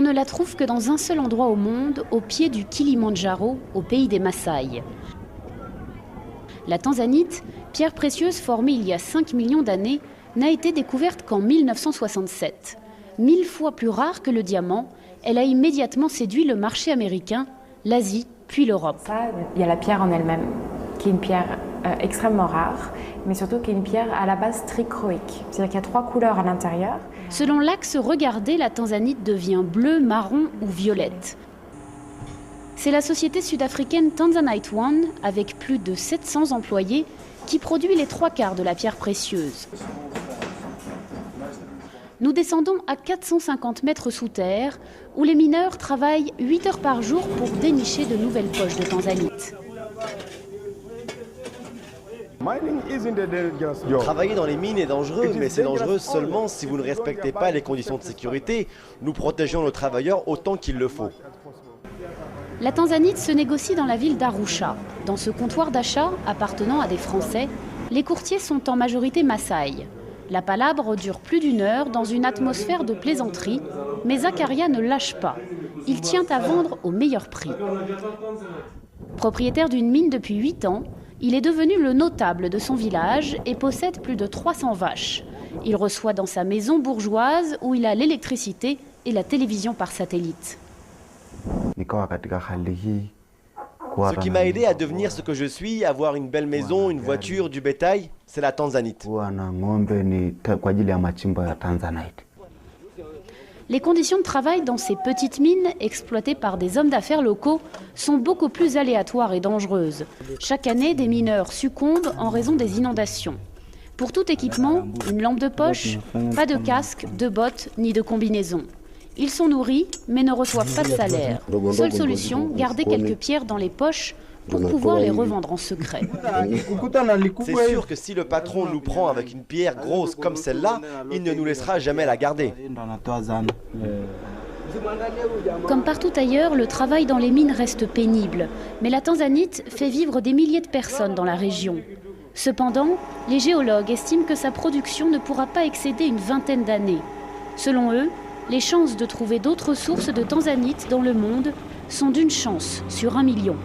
ne la trouve que dans un seul endroit au monde, au pied du Kilimandjaro, au pays des Maasai. La tanzanite, pierre précieuse formée il y a 5 millions d'années, n'a été découverte qu'en 1967. 1000 fois plus rare que le diamant, elle a immédiatement séduit le marché américain, l'Asie, puis l'Europe. Il y a la pierre en elle-même, qui est une pierre extrêmement rare, mais surtout qui est une pierre à la base trichroïque. C'est-à-dire qu'il y a 3 couleurs à l'intérieur. Selon l'axe regardé, la tanzanite devient bleue, marron ou violette. C'est la société sud-africaine Tanzanite One, avec plus de 700 employés, qui produit les 3/4 de la pierre précieuse. Nous descendons à 450 mètres sous terre, où les mineurs travaillent 8 heures par jour pour dénicher de nouvelles poches de tanzanite. Travailler dans les mines est dangereux, mais c'est dangereux seulement si vous ne respectez pas les conditions de sécurité. Nous protégeons nos travailleurs autant qu'il le faut. La tanzanite se négocie dans la ville d'Arusha. Dans ce comptoir d'achat, appartenant à des Français, les courtiers sont en majorité Maasai. La palabre dure plus d'1 heure dans une atmosphère de plaisanterie, mais Zakaria ne lâche pas. Il tient à vendre au meilleur prix. Propriétaire d'une mine depuis 8 ans, il est devenu le notable de son village et possède plus de 300 vaches. Il reçoit dans sa maison bourgeoise où il a l'électricité et la télévision par satellite. Ce qui m'a aidé à devenir ce que je suis, avoir une belle maison, une voiture, du bétail, c'est la tanzanite. Les conditions de travail dans ces petites mines, exploitées par des hommes d'affaires locaux, sont beaucoup plus aléatoires et dangereuses. Chaque année, des mineurs succombent en raison des inondations. Pour tout équipement, une lampe de poche, pas de casque, de bottes ni de combinaison. Ils sont nourris, mais ne reçoivent pas de salaire. Seule solution, garder quelques pierres dans les poches pour pouvoir les revendre en secret. C'est sûr que si le patron nous prend avec une pierre grosse comme celle-là, il ne nous laissera jamais la garder. Comme partout ailleurs, le travail dans les mines reste pénible. Mais la tanzanite fait vivre des milliers de personnes dans la région. Cependant, les géologues estiment que sa production ne pourra pas excéder une vingtaine d'années. Selon eux, les chances de trouver d'autres sources de tanzanite dans le monde sont d'1 chance sur 1 million.